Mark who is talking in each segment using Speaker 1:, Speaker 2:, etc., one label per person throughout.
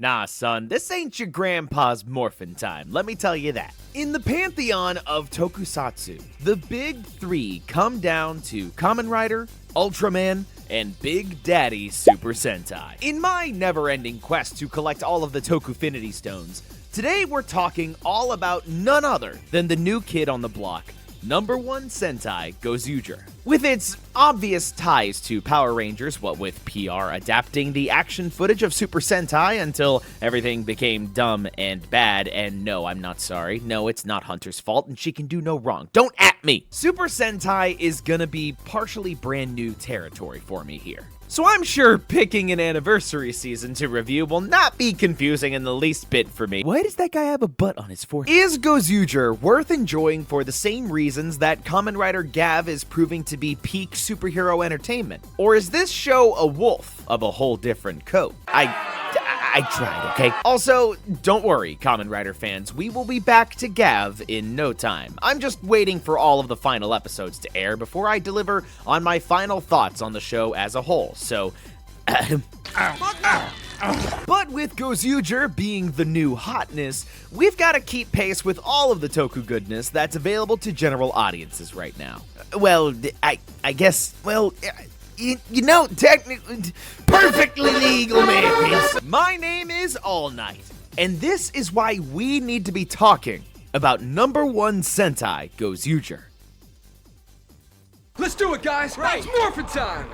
Speaker 1: Nah, son, this ain't your grandpa's morphin' time, let me tell you that. In the pantheon of tokusatsu, the big three come down to Kamen Rider, Ultraman, and Big Daddy Super Sentai. In my never-ending quest to collect all of the Tokufinity stones, today we're talking all about none other than the new kid on the block, No.1 Sentai Gozyuger. With its obvious ties to Power Rangers, what with PR adapting the action footage of Super Sentai until everything became dumb and bad, and no, I'm not sorry. No, it's not Hunter's fault, and she can do no wrong. Don't at me! Super Sentai is gonna be partially brand new territory for me here. So I'm sure picking an anniversary season to review will not be confusing in the least bit for me. Why does that guy have a butt on his forehead? Is Gozyuger worth enjoying for the same reasons that Kamen Rider Gavv is proving to be peak superhero entertainment? Or is this show a wolf of a whole different coat? I tried, okay? Also, don't worry, Kamen Rider fans, we will be back to Gavv in no time. I'm just waiting for all of the final episodes to air before I deliver on my final thoughts on the show as a whole, so... But with Gozyuger being the new hotness, we've got to keep pace with all of the toku goodness that's available to general audiences right now. Well, I guess, well... You know, technically, perfectly legal, man. My name is All Night, and this is why we need to be talking about No.1 Sentai Gozyuger.
Speaker 2: Let's do it, guys! Right. It's morphin' time!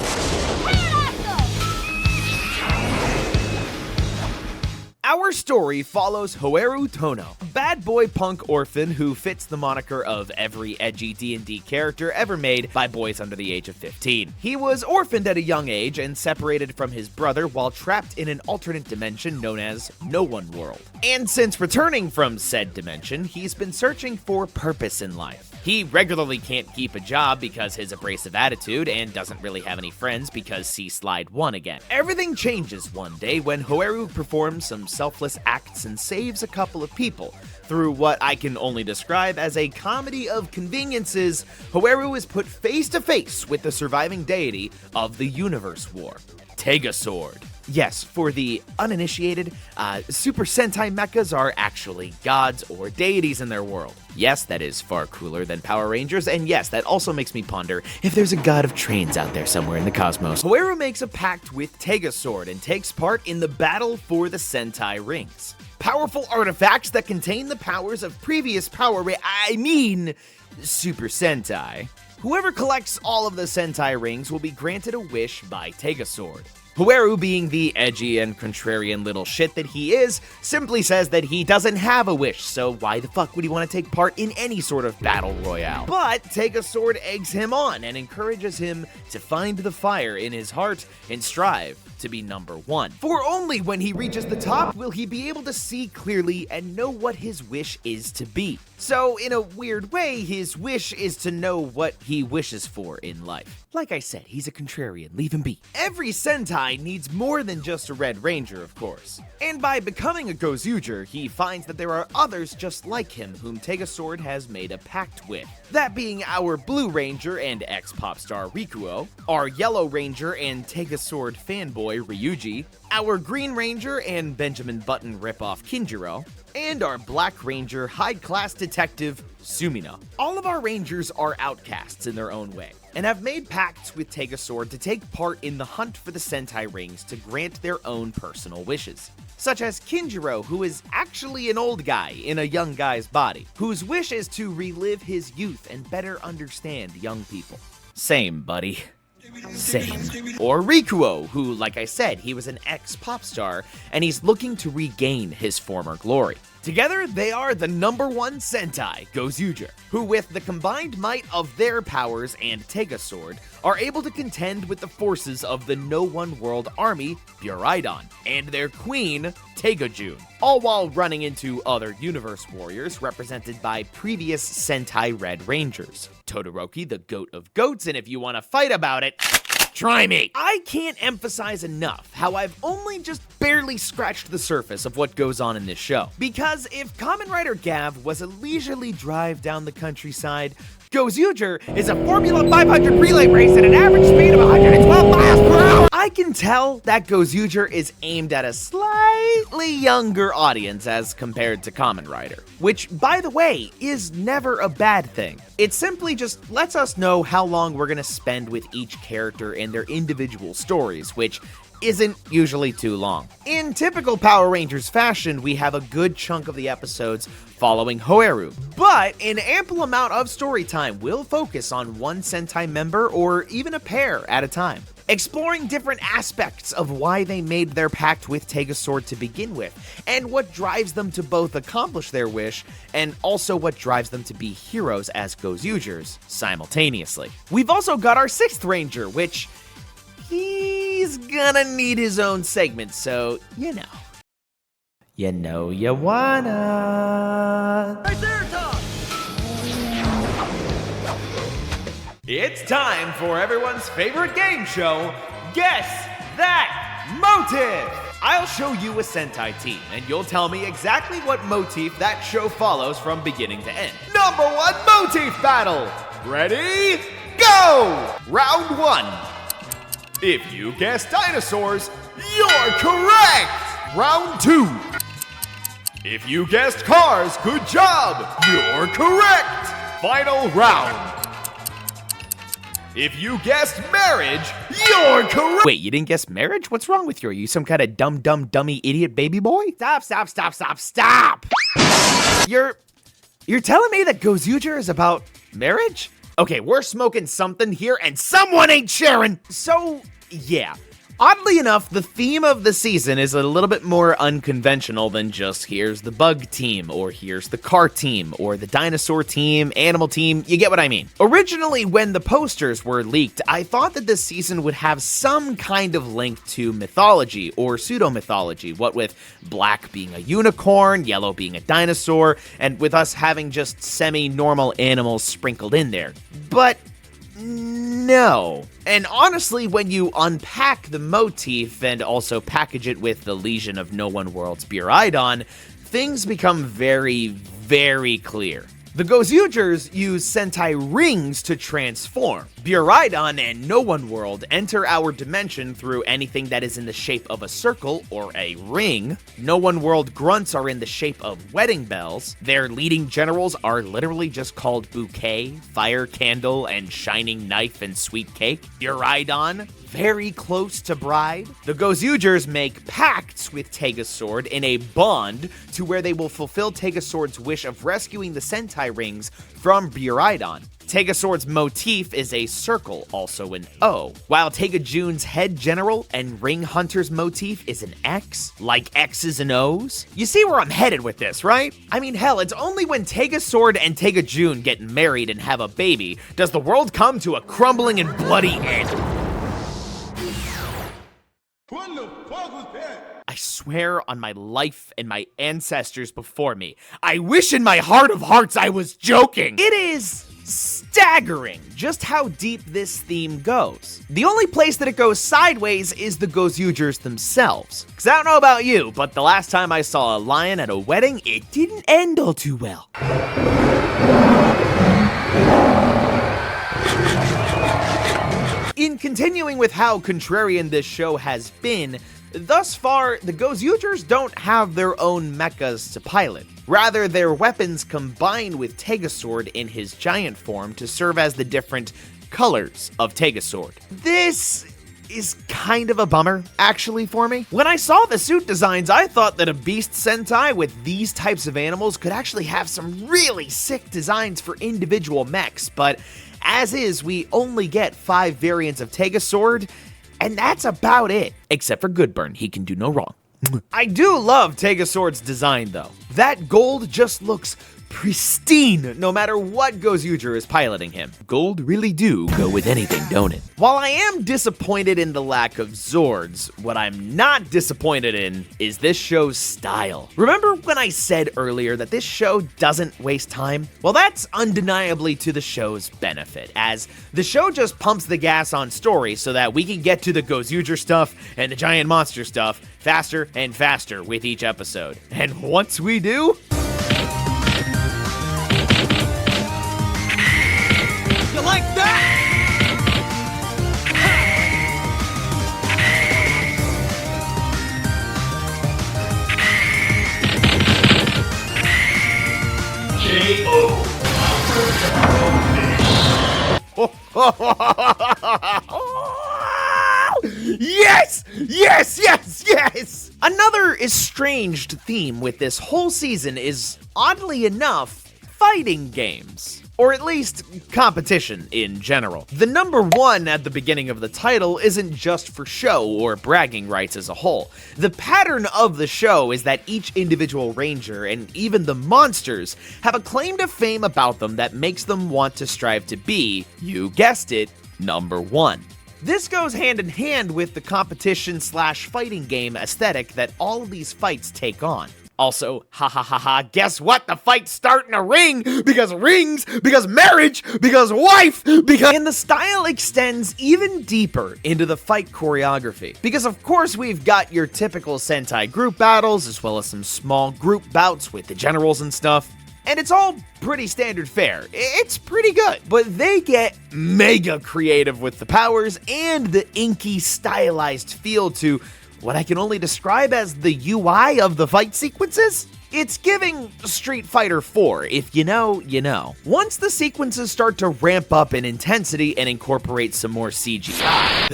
Speaker 1: Our story follows Hoeru Tono, a bad boy punk orphan who fits the moniker of every edgy D&D character ever made by boys under the age of 15. He was orphaned at a young age and separated from his brother while trapped in an alternate dimension known as No.1 World. And since returning from said dimension, he's been searching for purpose in life. He regularly can't keep a job because his abrasive attitude and doesn't really have any friends because C-Slide won again. Everything changes one day when Hoeru performs some selfless acts and saves a couple of people. Through what I can only describe as a comedy of conveniences, Hoeru is put face to face with the surviving deity of the Universe War, Tegasword. Yes, for the uninitiated, Super Sentai mechas are actually gods or deities in their world. Yes, that is far cooler than Power Rangers, and yes, that also makes me ponder if there's a god of trains out there somewhere in the cosmos. Hoeru makes a pact with Tegasword and takes part in the battle for the Sentai Rings. Powerful artifacts that contain the powers of previous Super Sentai. Whoever collects all of the Sentai Rings will be granted a wish by Tegasword. Hoeru, being the edgy and contrarian little shit that he is, simply says that he doesn't have a wish, so why the fuck would he want to take part in any sort of battle royale? But Tegasword eggs him on and encourages him to find the fire in his heart and strive to be #1. For only when he reaches the top will he be able to see clearly and know what his wish is to be. So, in a weird way, his wish is to know what he wishes for in life. Like I said, he's a contrarian, leave him be. Every Sentai needs more than just a Red Ranger, of course. And by becoming a Gozyuger, he finds that there are others just like him whom Tegasword has made a pact with. That being our Blue Ranger and ex-pop star Rikuo, our Yellow Ranger and Tegasword fanboy Ryuji, our Green Ranger and Benjamin Button ripoff Kinjiro, and our Black Ranger high-class detective Sumino. All of our Rangers are outcasts in their own way, and have made pacts with Tegasword to take part in the hunt for the Sentai Rings to grant their own personal wishes. Such as Kinjiro, who is actually an old guy in a young guy's body, whose wish is to relive his youth and better understand young people. Same, buddy. Same. Or Rikuo, who, like I said, he was an ex-pop star, and he's looking to regain his former glory. Together, they are the No.1 Sentai Gozyuger, who with the combined might of their powers and Tegasword, are able to contend with the forces of the No.1 World Army, Buridon, and their queen, Tegajun, all while running into other universe warriors represented by previous Sentai Red Rangers, Todoroki, the goat of goats, and if you want to fight about it, try me! I can't emphasize enough how I've only just barely scratched the surface of what goes on in this show. Because if Kamen Rider Gavv was a leisurely drive down the countryside, Gozyuger is a Formula 500 relay race at an average speed of 112 miles per hour. I can tell that Gozyuger is aimed at a slightly younger audience as compared to Kamen Rider, which, by the way, is never a bad thing. It simply just lets us know how long we're gonna spend with each character and their individual stories, which isn't usually too long. In typical Power Rangers fashion, we have a good chunk of the episodes following Hoeru, but an ample amount of story time will focus on one Sentai member or even a pair at a time, exploring different aspects of why they made their pact with Tegasword to begin with, and what drives them to both accomplish their wish, and also what drives them to be heroes as Gozyugers simultaneously. We've also got our 6th Ranger, which he's gonna need his own segment, so you know. You know you wanna.
Speaker 2: Right there, Tom!
Speaker 1: It's time for everyone's favorite game show, Guess That Motive! I'll show you a Sentai team, and you'll tell me exactly what motif that show follows from beginning to end. Number 1 motif battle! Ready? Go! Round 1. If you guess dinosaurs, you're correct! Round 2. If you guessed cars, good job! You're correct! Final round. If you guessed marriage, you're correct! Wait, you didn't guess marriage? What's wrong with you? Are you some kind of dummy idiot baby boy? Stop! You're telling me that Gozyuger is about marriage? Okay, we're smoking something here and someone ain't sharing! So, yeah. Oddly enough, the theme of the season is a little bit more unconventional than just here's the bug team, or here's the car team, or the dinosaur team, animal team, you get what I mean. Originally, when the posters were leaked, I thought that this season would have some kind of link to mythology, or pseudo-mythology, what with black being a unicorn, yellow being a dinosaur, and with us having just semi-normal animals sprinkled in there. But no. And honestly, when you unpack the motif and also package it with the Legion of No.1 World's Buridon, things become very, very clear. The Gozyugers use Sentai rings to transform. Buridon and No.1 World enter our dimension through anything that is in the shape of a circle or a ring. No.1 World grunts are in the shape of wedding bells. Their leading generals are literally just called Bouquet, Fire Candle, and Shining Knife and Sweet Cake. Buridon, very close to Bride. The Gozyugers make pacts with Tegasword in a bond to where they will fulfill Tegasword's wish of rescuing the Sentai rings from Buridon. Tegasword's motif is a circle, also an O, while Tegajun's head general and Ring Hunter's motif is an X, like X's and O's. You see where I'm headed with this, right? I mean, hell, it's only when Tegasword and Tegajun get married and have a baby does the world come to a crumbling and bloody end.
Speaker 2: What the fuck was that?
Speaker 1: I swear on my life and my ancestors before me, I wish in my heart of hearts I was joking. It is staggering just how deep this theme goes. The only place that it goes sideways is the Gozyugers themselves. Cause I don't know about you, but the last time I saw a lion at a wedding, it didn't end all too well. In continuing with how contrarian this show has been, thus far, the Gozyugers don't have their own mechas to pilot. Rather, their weapons combine with Tegasword in his giant form to serve as the different colors of Tegasword. This is kind of a bummer, actually, for me. When I saw the suit designs, I thought that a Beast Sentai with these types of animals could actually have some really sick designs for individual mechs, but as is, we only get 5 variants of Tegasword, and that's about it. Except for Goodburn, he can do no wrong. I do love Tegasword's design, though. That gold just looks pristine, no matter what Gozyuger is piloting him. Gold really do go with anything, don't it? While I am disappointed in the lack of Zords, what I'm not disappointed in is this show's style. Remember when I said earlier that this show doesn't waste time? Well, that's undeniably to the show's benefit, as the show just pumps the gas on story so that we can get to the Gozyuger stuff and the giant monster stuff faster and faster with each episode. And once we do, you like that? Yes! Yes, yes, yes! Another estranged theme with this whole season is, oddly enough, fighting games. Or at least, competition in general. The number 1 at the beginning of the title isn't just for show or bragging rights as a whole. The pattern of the show is that each individual ranger, and even the monsters, have a claim to fame about them that makes them want to strive to be, you guessed it, number 1. This goes hand in hand with the competition/fighting game aesthetic that all of these fights take on. Also, guess what? The fights start in a ring, because rings, because marriage, because wife, because... And the style extends even deeper into the fight choreography. Because of course we've got your typical Sentai group battles, as well as some small group bouts with the generals and stuff. And it's all pretty standard fare. It's pretty good. But they get mega creative with the powers and the inky, stylized feel to what I can only describe as the UI of the fight sequences. It's giving Street Fighter 4, if you know, you know. Once the sequences start to ramp up in intensity and incorporate some more CGI.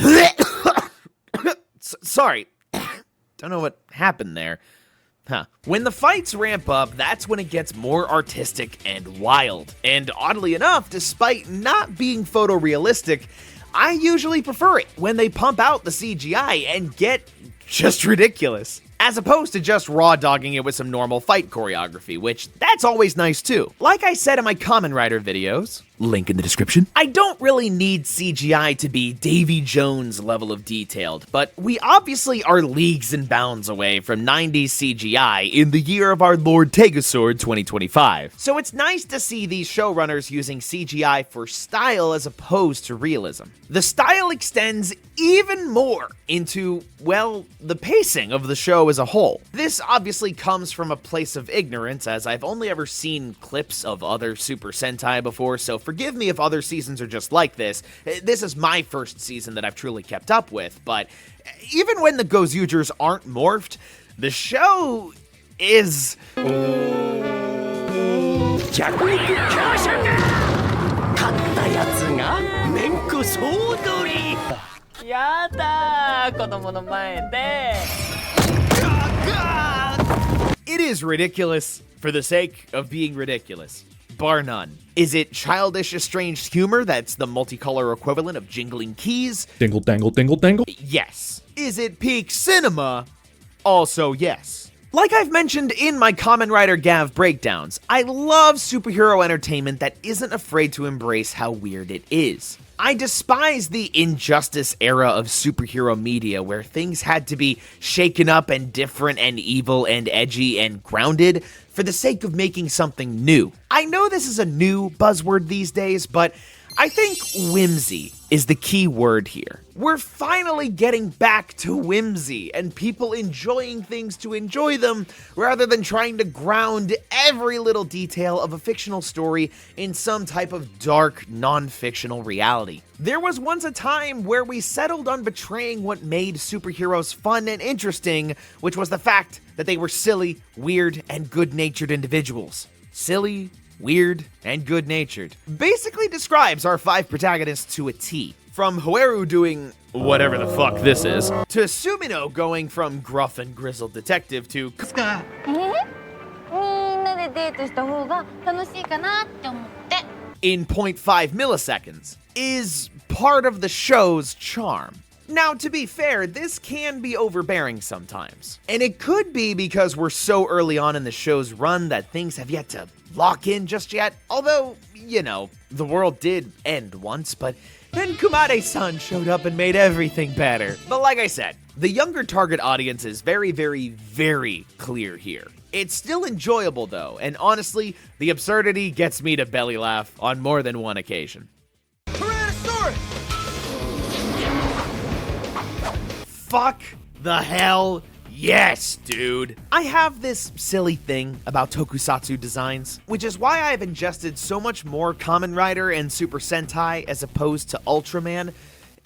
Speaker 1: Sorry, don't know what happened there. When the fights ramp up, that's when it gets more artistic and wild. And oddly enough, despite not being photorealistic, I usually prefer it when they pump out the CGI and get just ridiculous, as opposed to just raw dogging it with some normal fight choreography, which that's always nice too. Like I said in my Kamen Rider videos, link in the description, I don't really need CGI to be Davy Jones level of detailed, but we obviously are leagues and bounds away from 90s CGI in the year of our Lord Tegasword 2025. So it's nice to see these showrunners using CGI for style as opposed to realism. The style extends even more into, well, the pacing of the show as a whole. This obviously comes from a place of ignorance, as I've only ever seen clips of other Super Sentai before, so forgive me if other seasons are just like this. This is my first season that I've truly kept up with, but even when the Gozyugers aren't morphed, the show is... It is ridiculous for the sake of being ridiculous. Bar none. Is it childish, estranged humor that's the multicolor equivalent of jingling keys?
Speaker 3: Dingle, dangle, dingle, dangle.
Speaker 1: Yes. Is it peak cinema? Also yes. Like I've mentioned in my Kamen Rider Gavv breakdowns, I love superhero entertainment that isn't afraid to embrace how weird it is. I despise the Injustice era of superhero media where things had to be shaken up and different and evil and edgy and grounded for the sake of making something new. I know this is a new buzzword these days, but I think whimsy is the key word here. We're finally getting back to whimsy and people enjoying things to enjoy them rather than trying to ground every little detail of a fictional story in some type of dark, non-fictional reality. There was once a time where we settled on betraying what made superheroes fun and interesting, which was the fact that they were silly, weird, and good-natured individuals. Silly, weird, and good-natured. Basically describes our 5 protagonists to a T. From Hoeru doing whatever the fuck this is, to Sumino going from gruff and grizzled detective to in 0.5 milliseconds, is part of the show's charm. Now, to be fair, this can be overbearing sometimes. And it could be because we're so early on in the show's run that things have yet to lock in just yet. Although, you know, the world did end once, but then Kumade-san showed up and made everything better. But like I said, the younger target audience is very, very, very clear here. It's still enjoyable though, and honestly, the absurdity gets me to belly laugh on more than one occasion. Fuck the hell yes, dude. I have this silly thing about tokusatsu designs, which is why I've ingested so much more Kamen Rider and Super Sentai as opposed to Ultraman.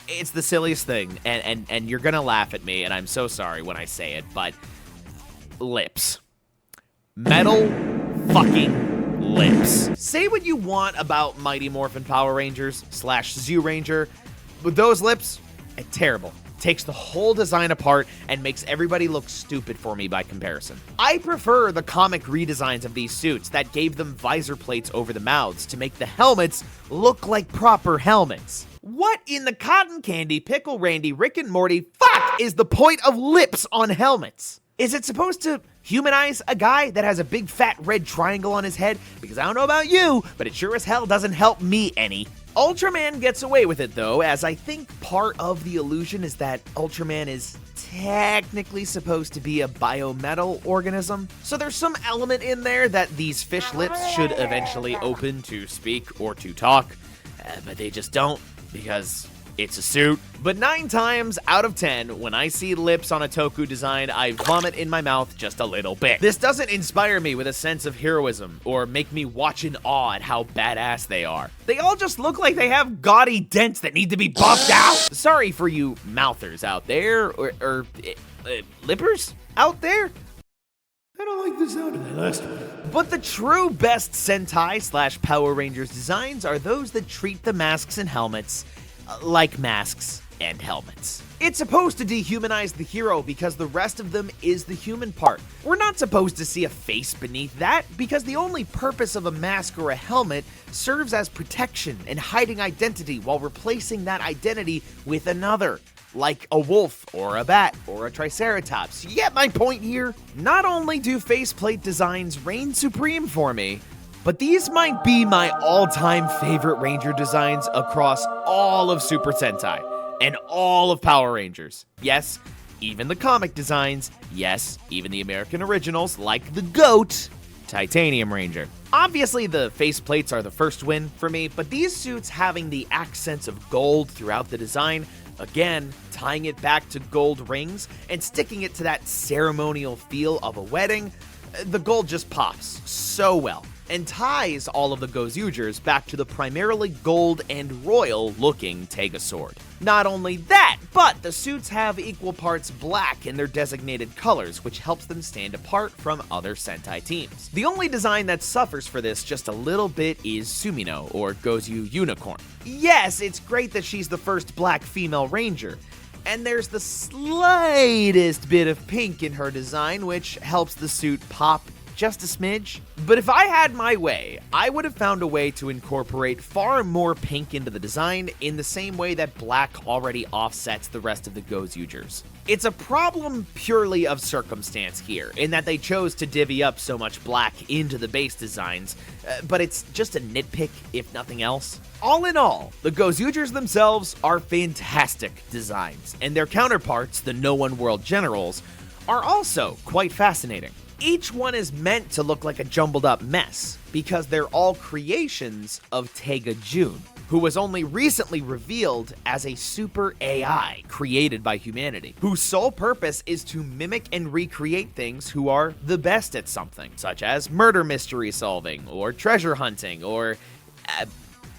Speaker 1: It's the silliest thing, and you're gonna laugh at me, and I'm so sorry when I say it, but lips. Metal fucking lips. Say what you want about Mighty Morphin Power Rangers / Zyuranger, but those lips, terrible. Takes the whole design apart and makes everybody look stupid for me by comparison. I prefer the comic redesigns of these suits that gave them visor plates over the mouths to make the helmets look like proper helmets. What in the cotton candy, pickle Randy, Rick and Morty fuck is the point of lips on helmets? Is it supposed to humanize a guy that has a big fat red triangle on his head? Because I don't know about you, but it sure as hell doesn't help me any. Ultraman gets away with it though, as I think part of the illusion is that Ultraman is technically supposed to be a biometal organism. So there's some element in there that these fish lips should eventually open to speak or to talk, but they just don't because it's a suit. But 9 times out of 10, when I see lips on a toku design, I vomit in my mouth just a little bit. This doesn't inspire me with a sense of heroism or make me watch in awe at how badass they are. They all just look like they have gaudy dents that need to be buffed out. Sorry for you mouthers out there, or lippers out there.
Speaker 2: I don't like the sound of that last one.
Speaker 1: But the true best Sentai / Power Rangers designs are those that treat the masks and helmets like masks and helmets. It's supposed to dehumanize the hero because the rest of them is the human part. We're not supposed to see a face beneath that because the only purpose of a mask or a helmet serves as protection and hiding identity while replacing that identity with another, like a wolf or a bat or a triceratops. You get my point here? Not only do faceplate designs reign supreme for me, but these might be my all-time favorite Ranger designs across all of Super Sentai and all of Power Rangers. Yes, even the comic designs. Yes, even the American originals like the GOAT, Titanium Ranger. Obviously, the faceplates are the first win for me, but these suits having the accents of gold throughout the design, again, tying it back to gold rings and sticking it to that ceremonial feel of a wedding, the gold just pops so well and ties all of the Gozyugers back to the primarily gold and royal looking Tegazord. Not only that, but the suits have equal parts black in their designated colors, which helps them stand apart from other Sentai teams. The only design that suffers for this just a little bit is Sumino, or Gozyu Unicorn. Yes, it's great that she's the first black female ranger, and there's the slightest bit of pink in her design, which helps the suit pop just a smidge. But if I had my way, I would have found a way to incorporate far more pink into the design in the same way that black already offsets the rest of the Gozyugers. It's a problem purely of circumstance here, in that they chose to divvy up so much black into the base designs, but it's just a nitpick if nothing else. All in all, the Gozyugers themselves are fantastic designs, and their counterparts, the No.1 World Generals, are also quite fascinating. Each one is meant to look like a jumbled up mess, because they're all creations of Tega June, who was only recently revealed as a super AI created by humanity, whose sole purpose is to mimic and recreate things who are the best at something, such as murder mystery solving, or treasure hunting, or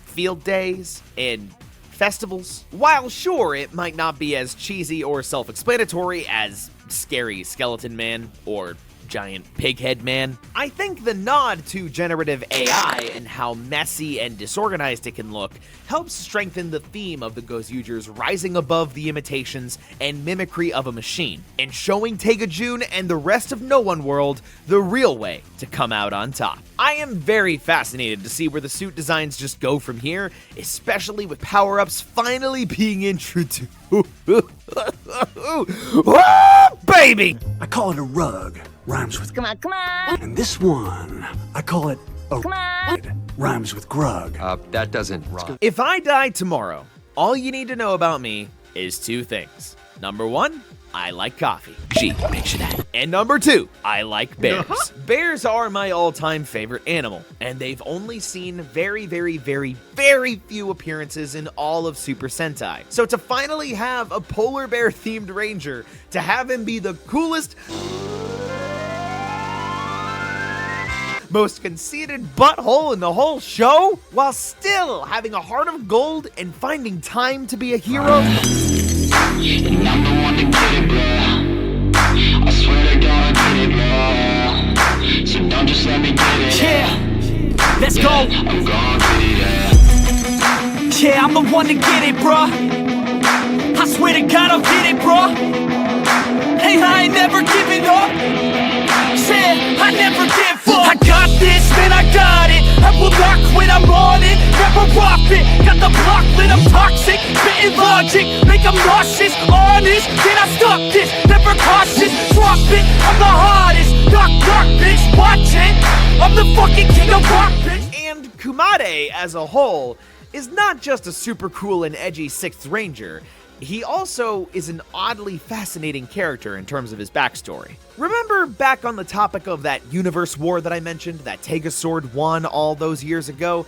Speaker 1: field days and festivals. While sure, it might not be as cheesy or self-explanatory as Scary Skeleton Man or Giant Pighead Man, I think the nod to generative AI and how messy and disorganized it can look helps strengthen the theme of the Gozyugers rising above the imitations and mimicry of a machine, and showing Tega June and the rest of No.1 World the real way to come out on top. I am very fascinated to see where the suit designs just go from here, especially with power-ups finally being introduced. Oh, baby!
Speaker 3: I call it a rug. Rhymes with
Speaker 4: Come on.
Speaker 3: and this one, I call it a
Speaker 4: Come on.
Speaker 3: rhymes with grug.
Speaker 5: That doesn't rhyme.
Speaker 1: If I die tomorrow, all you need to know about me is 2 things. Number 1, I like coffee. Gee, picture that. And number 2, I like bears. Bears are my all-time favorite animal, and they've only seen very, very, very, very few appearances in all of Super Sentai. So to finally have a polar bear-themed ranger, to have him be the coolest, most conceited butthole in the whole show, while still having a heart of gold and finding time to be a hero.
Speaker 6: And I'm the one to get it, bro. I swear to God I get it, bro. So don't just let me get it.
Speaker 1: Yeah.
Speaker 4: Let's go.
Speaker 6: I'm gonna be there.
Speaker 4: Yeah, I'm the one to get it, bruh. I swear to God I'll get it, bruh. Hey, I ain't never giving up. Yeah, I never give up. I got this, man, I got it. I will not quit, I'm on it. Never off it. Got the block lit, I'm toxic. Spitting logic, make them nauseous. Honest, can I stop this? Never cautious, drop it. I'm the hardest. Knock, knock, bitch, watch it. I'm the fucking king of rock, bitch.
Speaker 1: And Kumade, as a whole, is not just a super cool and edgy 6th Ranger. He also is an oddly fascinating character in terms of his backstory. Remember back on the topic of that universe war that I mentioned, that Sword won all those years ago?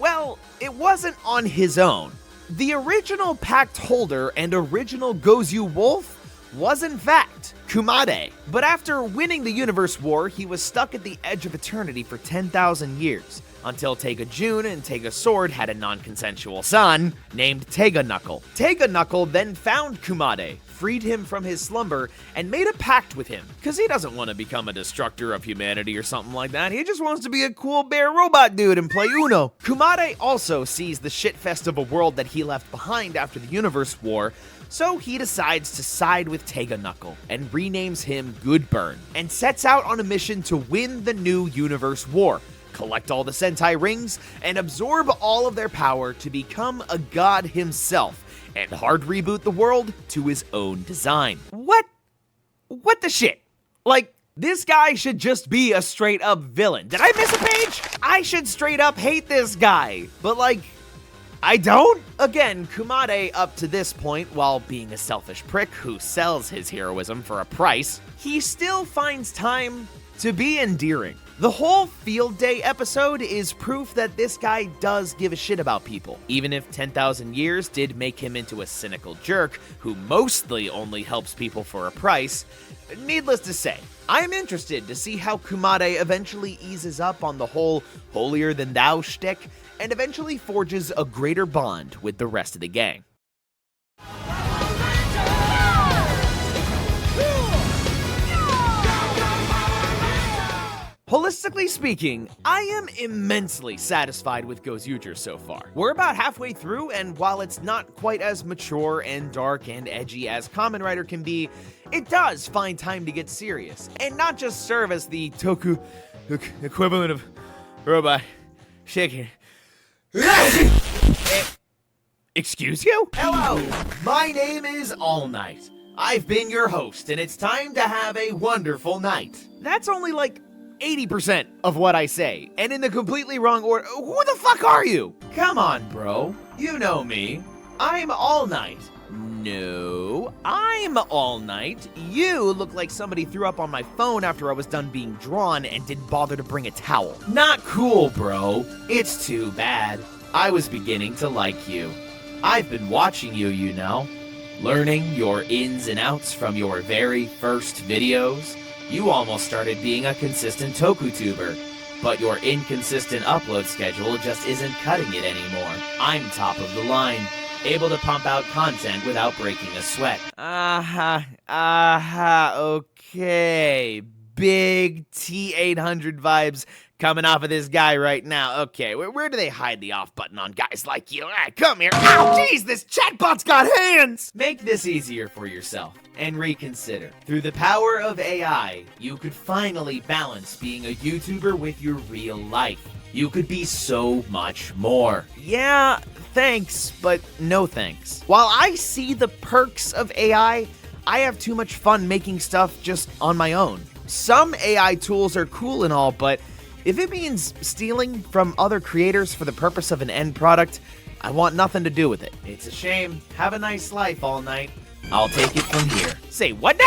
Speaker 1: Well, it wasn't on his own. The original pact holder and original Gozyu wolf was in fact Kumade. But after winning the universe war, he was stuck at the edge of eternity for 10,000 years. Until Tega Jun and Tega Sword had a non-consensual son named Tega Knuckle. Tega Knuckle then found Kumade, freed him from his slumber, and made a pact with him. Cause he doesn't want to become a destructor of humanity or something like that, he just wants to be a cool bear robot dude and play Uno. Kumade also sees the shitfest of a world that he left behind after the universe war, so he decides to side with Tega Knuckle and renames him Goodburn, and sets out on a mission to win the new universe war, collect all the Sentai rings, and absorb all of their power to become a god himself, and hard reboot the world to his own design. What the shit? Like, this guy should just be a straight up villain. Did I miss a page? I should straight up hate this guy, but like, I don't? Again, Kumade, up to this point, while being a selfish prick who sells his heroism for a price, he still finds time to be endearing. The whole Field Day episode is proof that this guy does give a shit about people, even if 10,000 years did make him into a cynical jerk who mostly only helps people for a price. Needless to say, I'm interested to see how Kumade eventually eases up on the whole holier-than-thou shtick and eventually forges a greater bond with the rest of the gang. Holistically speaking, I am immensely satisfied with Gozyuger so far. We're about halfway through, and while it's not quite as mature and dark and edgy as Kamen Rider can be, it does find time to get serious, and not just serve as the toku equivalent of robot shaking. Excuse you? Hello, my name is All Night. I've been your host, and it's time to have a wonderful night. That's only like 80% of what I say, and in the completely wrong order. Who the fuck are you? Come on, bro. You know me. I'm All Night. No, I'm All Night. You look like somebody threw up on my phone after I was done being drawn and didn't bother to bring a towel. Not cool, bro. It's too bad. I was beginning to like you. I've been watching you, you know. Learning your ins and outs from your very first videos. You almost started being a consistent toku tuber, but your inconsistent upload schedule just isn't cutting it anymore. I'm top of the line, able to pump out content without breaking a sweat. Okay. Big T800 vibes coming off of this guy right now. Okay, where do they hide the off button on guys like you? Come here. Ow, jeez, this chatbot's got hands! Make this easier for yourself and reconsider. Through the power of AI, you could finally balance being a YouTuber with your real life. You could be so much more. Yeah, thanks, but no thanks. While I see the perks of AI, I have too much fun making stuff just on my own. Some AI tools are cool and all, but if it means stealing from other creators for the purpose of an end product, I want nothing to do with it. It's a shame. Have a nice life, All Night. I'll take it from here. Say what now?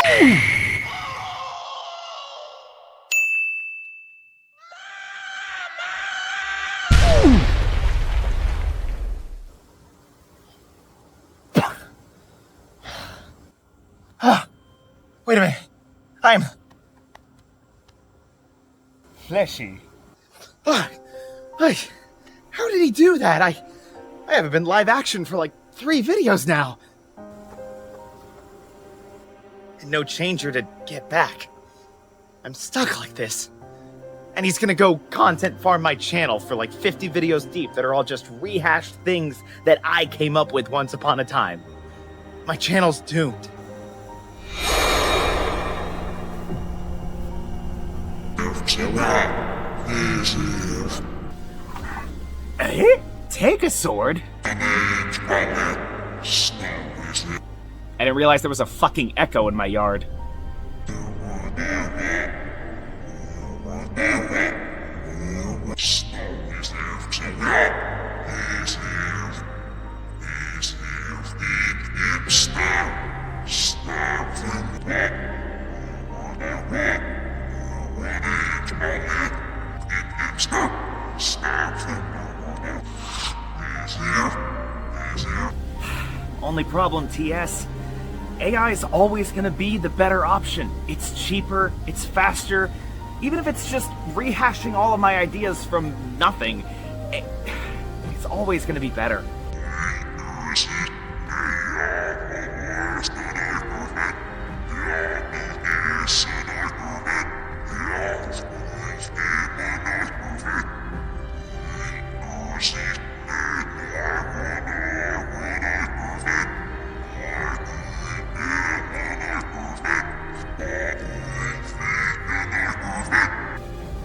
Speaker 5: Wait a minute. I'm fleshy. How did he do that? I haven't been live action for like 3 videos now. And no changer to get back. I'm stuck like this. And he's gonna go content farm my channel for like 50 videos deep that are all just rehashed things that I came up with once upon a time. My channel's doomed.
Speaker 7: Take a sword? I didn't realize there was a fucking echo in my yard. Only problem, TS. AI is always gonna be the better option. It's cheaper, it's faster. Even if it's just rehashing all of my ideas from nothing, it's always gonna be better.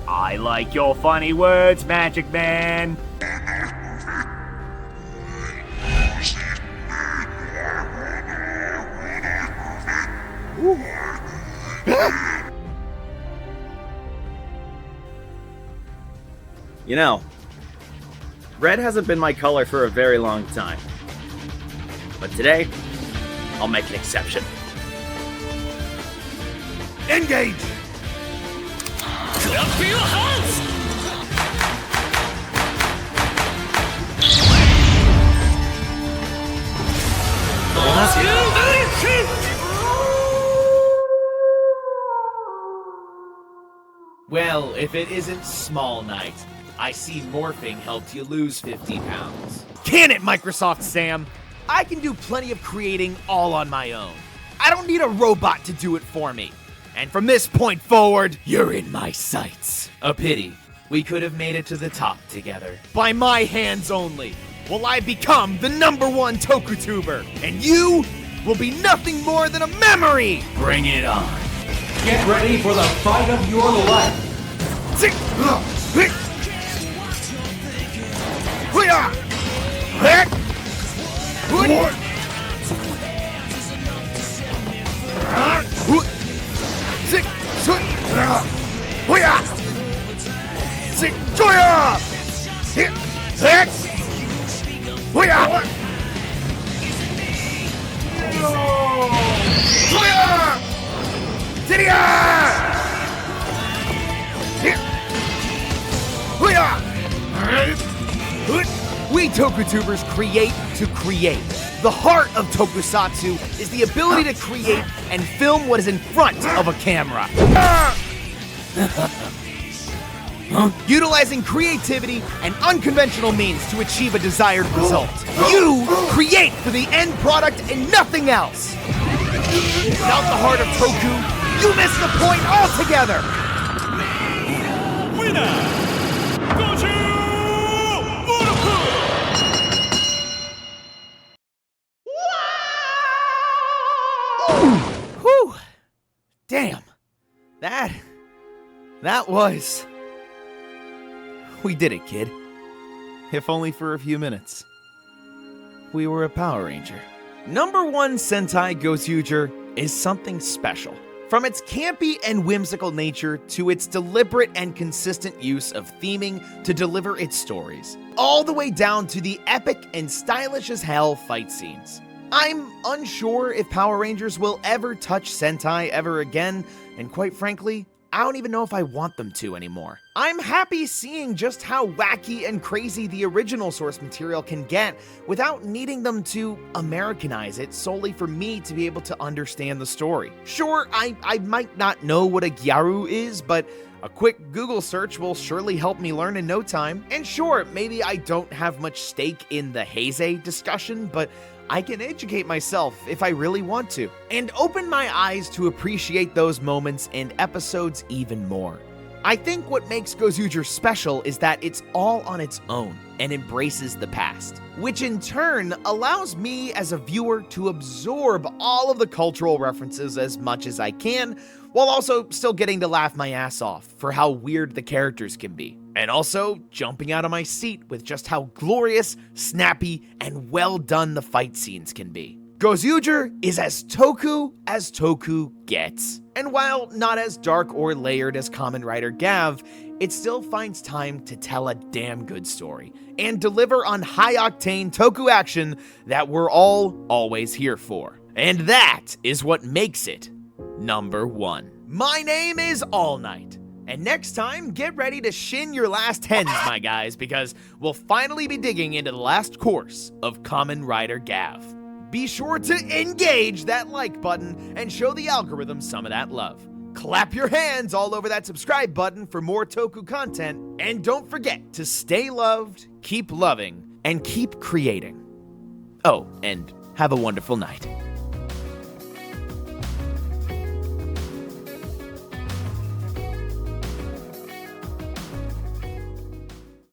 Speaker 7: I like your funny words, Magic Man.
Speaker 1: You know, red hasn't been my color for a very long time. But today, I'll make an exception.
Speaker 2: Engage!
Speaker 4: Up your hands!
Speaker 1: Well, if it isn't Small Night, I see morphing helped you lose 50 pounds.
Speaker 5: Can it, Microsoft Sam?
Speaker 1: I can do plenty of creating all on my own. I don't need a robot to do it for me. And from this point forward, you're in my sights. A pity. We could have made it to the top together.
Speaker 5: By my hands only will I become the #1 toku-tuber, and you will be nothing more than a memory!
Speaker 1: Bring it on.
Speaker 2: Get ready for the fight of your life!
Speaker 5: We toku-tubers create to create. The heart of tokusatsu is the ability to create and film what is in front of a camera. Utilizing creativity and unconventional means to achieve a desired result. You create for the end product and nothing else. Without the heart of toku, you miss the point altogether. Whew. Damn. That was... We did it, kid. If only for a few minutes. We were a Power Ranger. #1 Sentai Gozyuger is something special. From its campy and whimsical nature to its deliberate and consistent use of theming to deliver its stories, all the way down to the epic and stylish as hell fight scenes. I'm unsure if Power Rangers will ever touch Sentai ever again, and quite frankly, I don't even know if I want them to anymore. I'm happy seeing just how wacky and crazy the original source material can get without needing them to Americanize it solely for me to be able to understand the story. Sure, I might not know what a gyaru is, but a quick Google search will surely help me learn in no time. And sure, maybe I don't have much stake in the Heisei discussion, but I can educate myself if I really want to, and open my eyes to appreciate those moments and episodes even more.
Speaker 1: I think what makes Gozyuger special is that it's all on its own and embraces the past, which in turn allows me as a viewer to absorb all of the cultural references as much as I can, while also still getting to laugh my ass off for how weird the characters can be, and also jumping out of my seat with just how glorious, snappy, and well done the fight scenes can be. Gozyuger is as toku gets. And while not as dark or layered as Kamen Rider Gavv, it still finds time to tell a damn good story and deliver on high-octane toku action that we're all always here for. And that is what makes it number 1. My name is All Night, and next time, get ready to shin your last hens, my guys, because we'll finally be digging into the last course of Kamen Rider Gavv. Be sure to engage that like button and show the algorithm some of that love. Clap your hands all over that subscribe button for more toku content, and don't forget to stay loved, keep loving, and keep creating. Oh, and have a wonderful night.